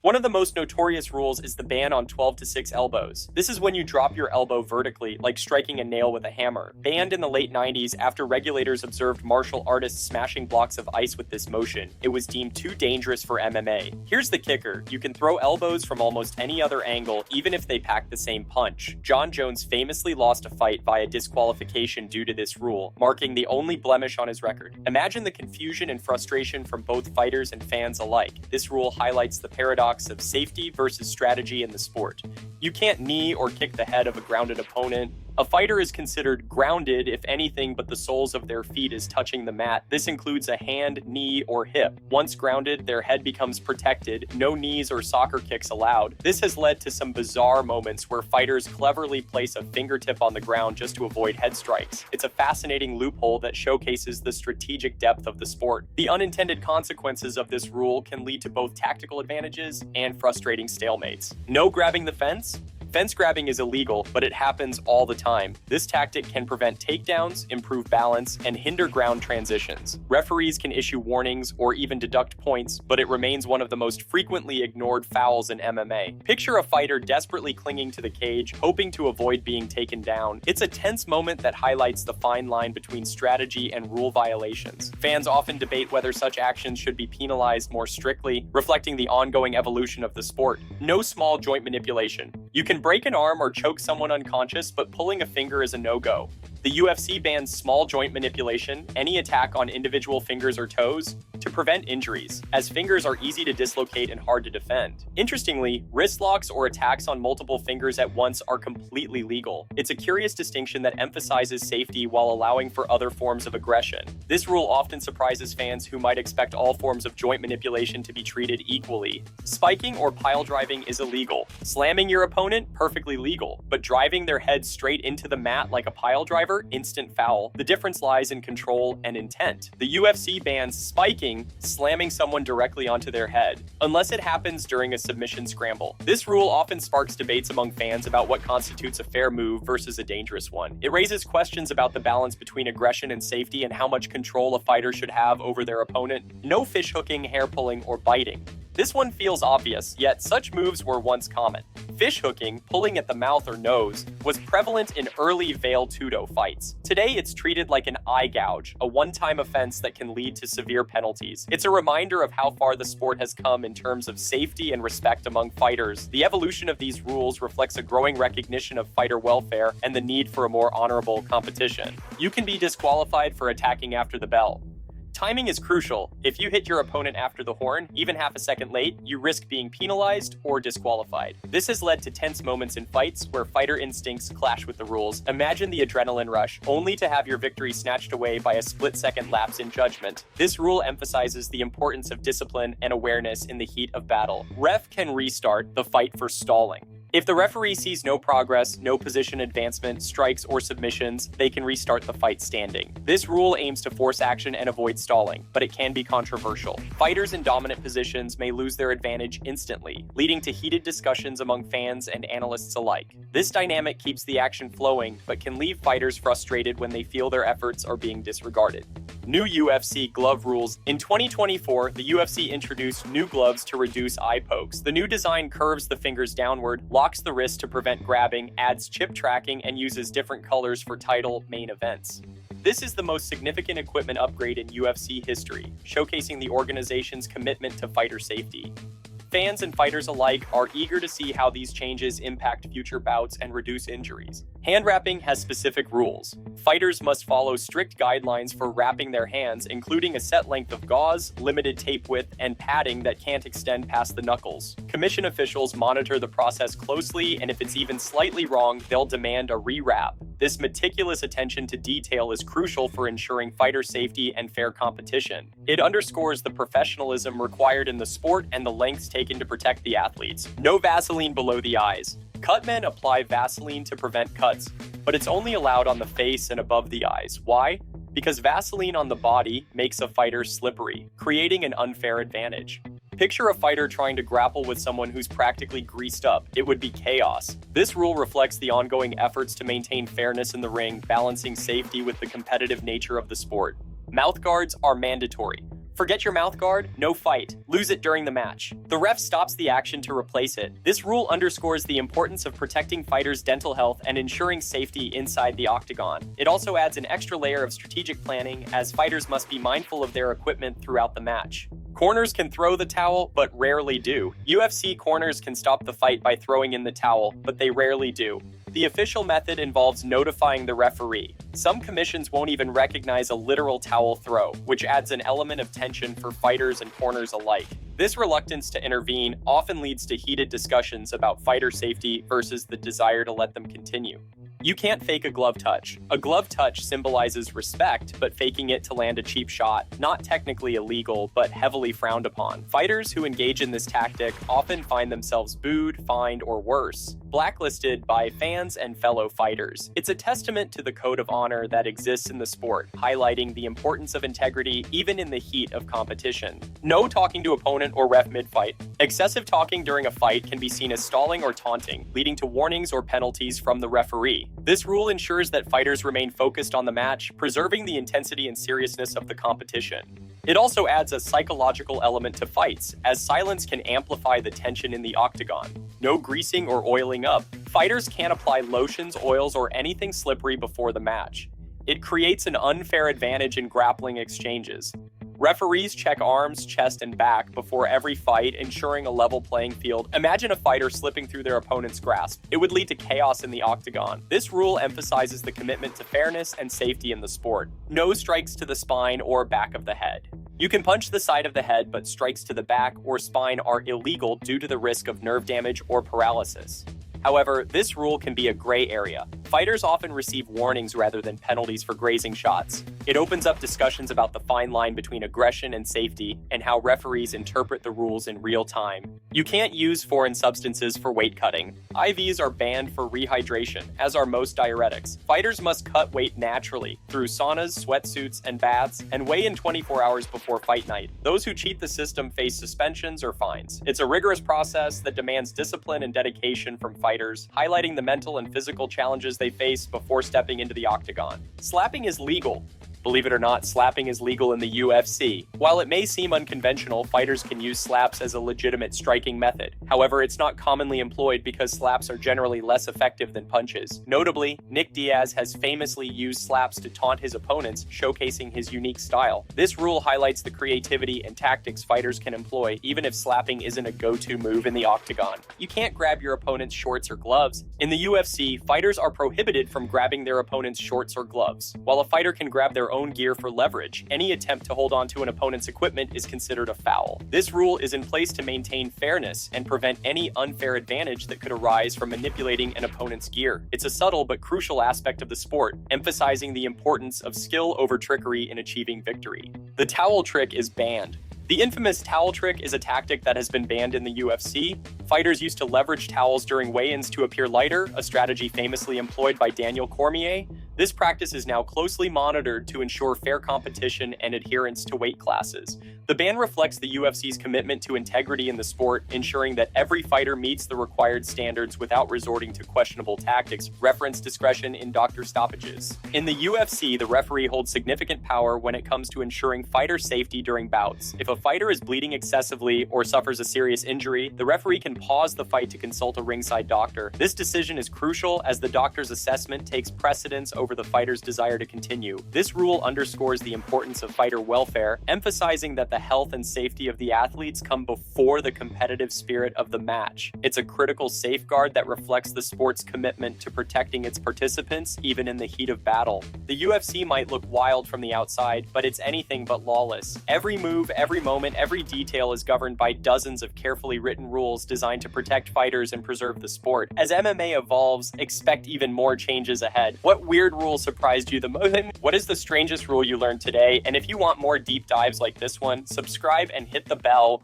One of the most notorious rules is the ban on 12-6 elbows. This is when you drop your elbow vertically, like striking a nail with a hammer. Banned in the late 90s after regulators observed martial artists smashing blocks of ice with this motion. It was deemed too dangerous for MMA. Here's the kicker: you can throw elbows from almost any other angle, even if they pack the same punch. Jon Jones famously lost a fight via disqualification due to this rule, marking the only blemish on his record. Imagine the confusion and frustration from both fighters and fans alike. This rule highlights the paradox of safety versus strategy in the sport. You can't knee or kick the head of a grounded opponent. A fighter is considered grounded if anything but the soles of their feet is touching the mat. This includes a hand, knee, or hip. Once grounded, their head becomes protected, no knees or soccer kicks allowed. This has led to some bizarre moments where fighters cleverly place a fingertip on the ground just to avoid head strikes. It's a fascinating loophole that showcases the strategic depth of the sport. The unintended consequences of this rule can lead to both tactical advantages and frustrating stalemates. No grabbing the fence? Fence grabbing is illegal, but it happens all the time. This tactic can prevent takedowns, improve balance, and hinder ground transitions. Referees can issue warnings or even deduct points, but it remains one of the most frequently ignored fouls in MMA. Picture a fighter desperately clinging to the cage, hoping to avoid being taken down. It's a tense moment that highlights the fine line between strategy and rule violations. Fans often debate whether such actions should be penalized more strictly, reflecting the ongoing evolution of the sport. No small joint manipulation. You can break an arm or choke someone unconscious, but pulling a finger is a no-go. The UFC bans small joint manipulation, any attack on individual fingers or toes, to prevent injuries, as fingers are easy to dislocate and hard to defend. Interestingly, wrist locks or attacks on multiple fingers at once are completely legal. It's a curious distinction that emphasizes safety while allowing for other forms of aggression. This rule often surprises fans who might expect all forms of joint manipulation to be treated equally. Spiking or pile driving is illegal. Slamming your opponent, perfectly legal. But driving their head straight into the mat like a pile driver, instant foul. The difference lies in control and intent. The UFC bans spiking, slamming someone directly onto their head, unless it happens during a submission scramble. This rule often sparks debates among fans about what constitutes a fair move versus a dangerous one. It raises questions about the balance between aggression and safety and how much control a fighter should have over their opponent. No fish hooking, hair pulling, or biting. This one feels obvious, yet such moves were once common. Fish hooking, pulling at the mouth or nose, was prevalent in early Vale Tudo fights. Today, it's treated like an eye gouge, a one-time offense that can lead to severe penalties. It's a reminder of how far the sport has come in terms of safety and respect among fighters. The evolution of these rules reflects a growing recognition of fighter welfare and the need for a more honorable competition. You can be disqualified for attacking after the bell. Timing is crucial. If you hit your opponent after the horn, even half a second late, you risk being penalized or disqualified. This has led to tense moments in fights where fighter instincts clash with the rules. Imagine the adrenaline rush, only to have your victory snatched away by a split-second lapse in judgment. This rule emphasizes the importance of discipline and awareness in the heat of battle. Ref can restart the fight for stalling. If the referee sees no progress, no position advancement, strikes, or submissions, they can restart the fight standing. This rule aims to force action and avoid stalling, but it can be controversial. Fighters in dominant positions may lose their advantage instantly, leading to heated discussions among fans and analysts alike. This dynamic keeps the action flowing, but can leave fighters frustrated when they feel their efforts are being disregarded. New UFC glove rules. In 2024, the UFC introduced new gloves to reduce eye pokes. The new design curves the fingers downward, locks the wrist to prevent grabbing, adds chip tracking, and uses different colors for title main events. This is the most significant equipment upgrade in UFC history, showcasing the organization's commitment to fighter safety. Fans and fighters alike are eager to see how these changes impact future bouts and reduce injuries. Hand wrapping has specific rules. Fighters must follow strict guidelines for wrapping their hands, including a set length of gauze, limited tape width, and padding that can't extend past the knuckles. Commission officials monitor the process closely, and if it's even slightly wrong, they'll demand a rewrap. This meticulous attention to detail is crucial for ensuring fighter safety and fair competition. It underscores the professionalism required in the sport and the lengths taken to protect the athletes. No Vaseline below the eyes. Cutmen apply Vaseline to prevent cuts, but it's only allowed on the face and above the eyes. Why? Because Vaseline on the body makes a fighter slippery, creating an unfair advantage. Picture a fighter trying to grapple with someone who's practically greased up. It would be chaos. This rule reflects the ongoing efforts to maintain fairness in the ring, balancing safety with the competitive nature of the sport. Mouth guards are mandatory. Forget your mouth guard? No fight. Lose it during the match. The ref stops the action to replace it. This rule underscores the importance of protecting fighters' dental health and ensuring safety inside the octagon. It also adds an extra layer of strategic planning, as fighters must be mindful of their equipment throughout the match. Corners can throw the towel, but rarely do. UFC corners can stop the fight by throwing in the towel, but they rarely do. The official method involves notifying the referee. Some commissions won't even recognize a literal towel throw, which adds an element of tension for fighters and corners alike. This reluctance to intervene often leads to heated discussions about fighter safety versus the desire to let them continue. You can't fake a glove touch. A glove touch symbolizes respect, but faking it to land a cheap shot, not technically illegal, but heavily frowned upon. Fighters who engage in this tactic often find themselves booed, fined, or worse, blacklisted by fans and fellow fighters. It's a testament to the code of honor that exists in the sport, highlighting the importance of integrity even in the heat of competition. No talking to opponent or ref mid-fight. Excessive talking during a fight can be seen as stalling or taunting, leading to warnings or penalties from the referee. This rule ensures that fighters remain focused on the match, preserving the intensity and seriousness of the competition. It also adds a psychological element to fights, as silence can amplify the tension in the octagon. No greasing or oiling up. Fighters can't apply lotions, oils, or anything slippery before the match. It creates an unfair advantage in grappling exchanges. Referees check arms, chest, and back before every fight, ensuring a level playing field. Imagine a fighter slipping through their opponent's grasp. It would lead to chaos in the octagon. This rule emphasizes the commitment to fairness and safety in the sport. No strikes to the spine or back of the head. You can punch the side of the head, but strikes to the back or spine are illegal due to the risk of nerve damage or paralysis. However, this rule can be a gray area. Fighters often receive warnings rather than penalties for grazing shots. It opens up discussions about the fine line between aggression and safety and how referees interpret the rules in real time. You can't use foreign substances for weight cutting. IVs are banned for rehydration, as are most diuretics. Fighters must cut weight naturally through saunas, sweatsuits, and baths, and weigh in 24 hours before fight night. Those who cheat the system face suspensions or fines. It's a rigorous process that demands discipline and dedication from fighters, highlighting the mental and physical challenges they face before stepping into the octagon. Slapping is legal. Believe it or not, slapping is legal in the UFC. While it may seem unconventional, fighters can use slaps as a legitimate striking method. However, it's not commonly employed because slaps are generally less effective than punches. Notably, Nick Diaz has famously used slaps to taunt his opponents, showcasing his unique style. This rule highlights the creativity and tactics fighters can employ, even if slapping isn't a go-to move in the octagon. You can't grab your opponent's shorts or gloves. In the UFC, fighters are prohibited from grabbing their opponent's shorts or gloves. While a fighter can grab their own gear for leverage, any attempt to hold on to an opponent's equipment is considered a foul. This rule is in place to maintain fairness and prevent any unfair advantage that could arise from manipulating an opponent's gear. It's a subtle but crucial aspect of the sport, emphasizing the importance of skill over trickery in achieving victory. The towel trick is banned. The infamous towel trick is a tactic that has been banned in the UFC. Fighters used to leverage towels during weigh-ins to appear lighter, a strategy famously employed by Daniel Cormier. This practice is now closely monitored to ensure fair competition and adherence to weight classes. The ban reflects the UFC's commitment to integrity in the sport, ensuring that every fighter meets the required standards without resorting to questionable tactics. Reference discretion in Dr. Stoppages. In the UFC, the referee holds significant power when it comes to ensuring fighter safety during bouts. If a fighter is bleeding excessively or suffers a serious injury, the referee can pause the fight to consult a ringside doctor. This decision is crucial as the doctor's assessment takes precedence over the fighter's desire to continue. This rule underscores the importance of fighter welfare, emphasizing that the health and safety of the athletes come before the competitive spirit of the match. It's a critical safeguard that reflects the sport's commitment to protecting its participants, even in the heat of battle. The UFC might look wild from the outside, but it's anything but lawless. Every move, every moment, every detail is governed by dozens of carefully written rules designed to protect fighters and preserve the sport. As MMA evolves, expect even more changes ahead. What weird rule surprised you the most? What is the strangest rule you learned today? And if you want more deep dives like this one, subscribe and hit the bell